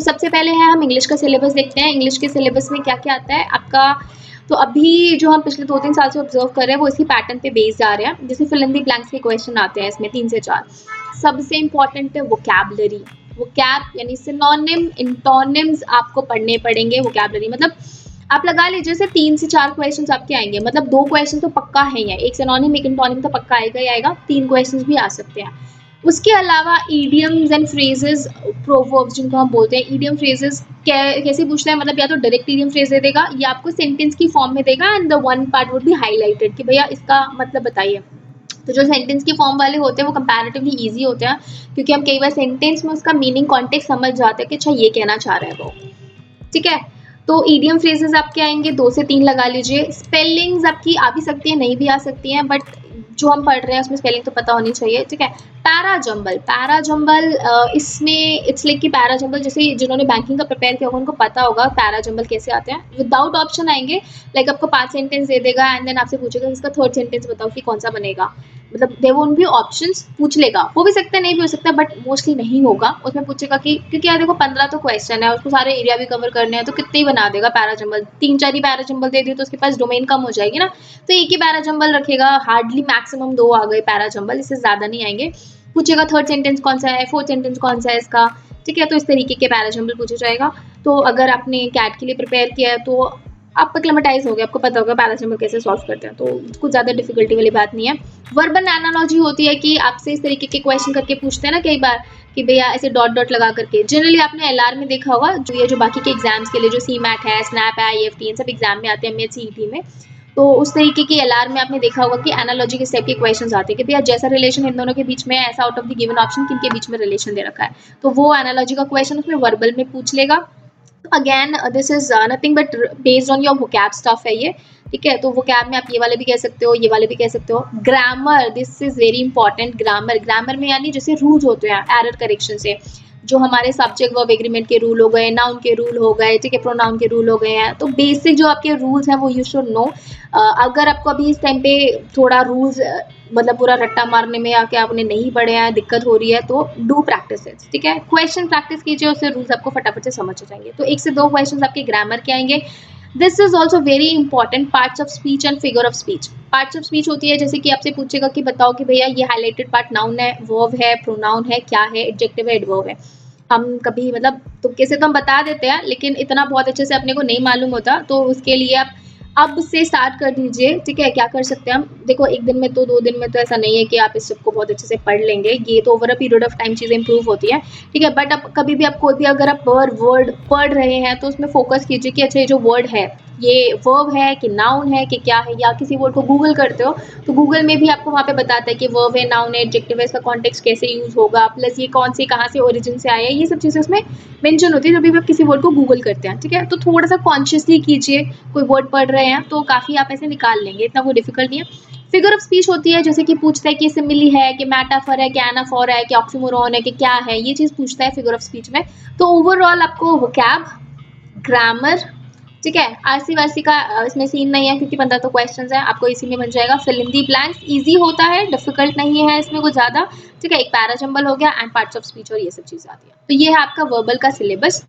सबसे पहले है हम इंग्लिश का सिलेबस देखते हैं। इंग्लिश के सिलेबस में क्या क्या आता है आपका। तो अभी जो हम पिछले 2-3 साल से ऑब्जर्व कर रहे हैं वो इसी पैटर्न पे बेस्ड आ रहे हैं। जैसे फिल इन द ब्लैंक्स के क्वेश्चन आते हैं इसमें 3 से 4। सबसे इम्पोर्टेंट है वोकैबुलरी। वोकैब यानी सिनोनिम, इंटोनिम्स आपको पढ़ने पड़ेंगे। वोकैबुलरी मतलब आप लगा लीजिए से 3 से 4 क्वेश्चंस आपके आएंगे, मतलब 2 क्वेश्चन तो पक्का है ही है, एक सिनोनिम एक इंटोनिम तो पक्का आएगा ही आएगा, 3 क्वेश्चंस भी आ सकते हैं। उसके अलावा ईडियम्स एंड फ्रेजेस, प्रोवर्ब्स जिनको हम बोलते हैं, ईडियम फ्रेजेस कैसे पूछता है, मतलब या तो डायरेक्ट ईडियम फ्रेज दे देगा या आपको सेंटेंस की फॉर्म में देगा and the one part would be highlighted कि भैया इसका मतलब बताइए। तो जो सेंटेंस की फॉर्म वाले होते हैं वो कंपैरेटिवली इजी होते हैं, क्योंकि हम कई बार सेंटेंस में उसका मीनिंग कॉन्टेक्स्ट समझ जाते हैं कि अच्छा ये कहना चाह रहा है वो, ठीक है। तो ईडियम फ्रेजेस आपके आएंगे 2 से 3 लगा लीजिए। स्पेलिंग्स आपकी आ भी सकती है, नहीं भी आ सकती हैं, बट जो हम पढ़ रहे हैं उसमें स्पेलिंग तो पता होनी चाहिए, ठीक है। पैराजंबल, पैराजंबल इसमें इट्स लाइक कि पैराजंबल जैसे जिन्होंने बैंकिंग का प्रिपेयर किया होगा उनको पता होगा पैराजंबल कैसे आते हैं। विदाउट ऑप्शन आएंगे, लाइक आपको 5 सेंटेंस दे देगा एंड देन आपसे पूछेगा इसका थर्ड सेंटेंस बताओ कि कौन सा बनेगा, मतलब देयर वोंट बी ऑप्शंस, पूछ लेगा, हो भी सकता है नहीं भी हो सकता, बट मोस्टली नहीं होगा। उसमें पूछेगा कि क्योंकि यार देखो 15 तो क्वेश्चन है, उसको सारे एरिया भी कवर करने हैं, तो कितने ही बना देगा पैराजंबल, 3-4 ही पैराजंबल दे दिए तो उसके पास डोमेन कम हो जाएगी ना, तो एक ही पैराजंबल रखेगा, हार्डली मैक्सिमम 2 आ गए पैराजंबल, इससे ज्यादा नहीं आएंगे। पूछेगा थर्ड सेंटेंस कौन सा है, फोर्थ सेंटेंस कौन सा है इसका, ठीक है। तो इस तरीके के पैराजंबल पूछा जाएगा। तो अगर आपने कैट के लिए प्रिपेयर किया है तो आप एक्लेमेटाइज हो गए, आपको पता होगा पैराजंबल कैसे सॉल्व करते हैं, तो कुछ ज्यादा डिफिकल्टी वाली बात नहीं है। वर्बल एनालॉजी होती है कि आपसे इस तरीके के क्वेश्चन करके पूछते हैं ना कई बार कि भैया ऐसे डॉट डॉट लगा करके, जनरली आपने एलआर में देखा होगा, जो ये जो बाकी के एग्जाम्स के लिए जो सीमैट है, स्नैप है, आईएफटी, इन सब एग्जाम में आते हैं, एमएच सीईटी में, तो उस तरीके की एलआर में आपने देखा होगा कि एनालॉजी के टाइप के क्वेश्चंस आते हैं कि भैया जैसा रिलेशन इन दोनों के बीच में है, ऐसा out of the given option किनके बीच में रिलेशन दे रखा है, तो वो एनालॉजी का क्वेश्चन उसमें वर्बल में पूछ लेगा। Again this is nothing but based on your vocab stuff है ये, ठीक है। तो वोकैब में आप ये वाले भी कह सकते हो, ये वाले भी कह सकते हो। Grammar, this is very important. Grammar, grammar में यानी जैसे रूल्स होते हैं एरर करेक्शन से, जो हमारे सब्जेक्ट वर्ब एग्रीमेंट के रूल हो गए, नाउन के रूल हो गए, ठीक है, प्रोनाउन के रूल हो गए हैं, तो बेसिक जो आपके रूल्स हैं वो यू शुड नो। अगर आपको अभी इस टाइम पे थोड़ा रूल्स मतलब पूरा रट्टा मारने में या क्या आपने नहीं पढ़े हैं, दिक्कत हो रही है, तो डू प्रैक्टिस इट, ठीक है। क्वेश्चन प्रैक्टिस कीजिए, उससे रूल्स आपको फटाफट से समझ आ जाएंगे। तो 1 से 2 क्वेश्चंस आपके ग्रामर के आएंगे। This is also very important, parts of speech and figure of speech. Parts of speech होती है जैसे कि आपसे पूछेगा कि बताओ कि भैया ये हाईलाइटेड पार्ट नाउन है, वर्ब है, प्रोनाउन है, क्या है, एडजेक्टिव है, एडवर्ब है। हम कभी मतलब तुक्के से तो हम बता देते हैं, लेकिन इतना बहुत अच्छे से अपने को नहीं मालूम होता, तो उसके लिए आप अब से स्टार्ट कर दीजिए, ठीक है। क्या कर सकते हैं हम, देखो 1 दिन में तो 2 दिन में तो ऐसा नहीं है कि आप इस सबको बहुत अच्छे से पढ़ लेंगे, ये तो over a period of time चीज़ें इंप्रूव होती है, ठीक है। बट अब कभी भी आप कोई भी अगर आप वर्ड पढ़ रहे हैं तो उसमें फोकस कीजिए कि अच्छा ये जो वर्ड है ये वर्ब है कि नाउन है कि क्या है, या किसी वर्ड को गूगल करते हो तो गूगल में भी आपको वहाँ पे बताता है कि वर्ब है, नाउन है, एडजेक्टिव है, इसका कॉन्टेक्स्ट कैसे यूज होगा, प्लस ये कौन सी कहाँ से ओरिजिन से आया है, ये सब चीज़ें उसमें मेंशन होती है जब भी आप किसी वर्ड को गूगल करते हैं, ठीक है। तो थोड़ा सा कॉन्शियसली कीजिए, कोई वर्ड पढ़ रहे हैं तो काफ़ी आप ऐसे निकाल लेंगे, इतना कोई डिफिकल्ट नहीं है। फिगर ऑफ स्पीच होती है जैसे कि पूछता है कि सिमिली है कि मेटाफर है कि एनाफोर है कि ऑक्सीमोरॉन है कि क्या है, ये चीज़ पूछता है फिगर ऑफ स्पीच में। तो ओवरऑल आपको वोकैब, ग्रामर, ठीक है, आरसी वारसी का इसमें सीन नहीं है क्योंकि 15 तो क्वेश्चंस हैं, आपको इसी में बन जाएगा। Fill in the blanks easy होता है, डिफिकल्ट नहीं है इसमें कुछ ज़्यादा, ठीक है। एक पैराजंबल हो गया एंड पार्ट्स ऑफ स्पीच और ये सब चीज़ें आती है। तो ये है आपका वर्बल का सिलेबस।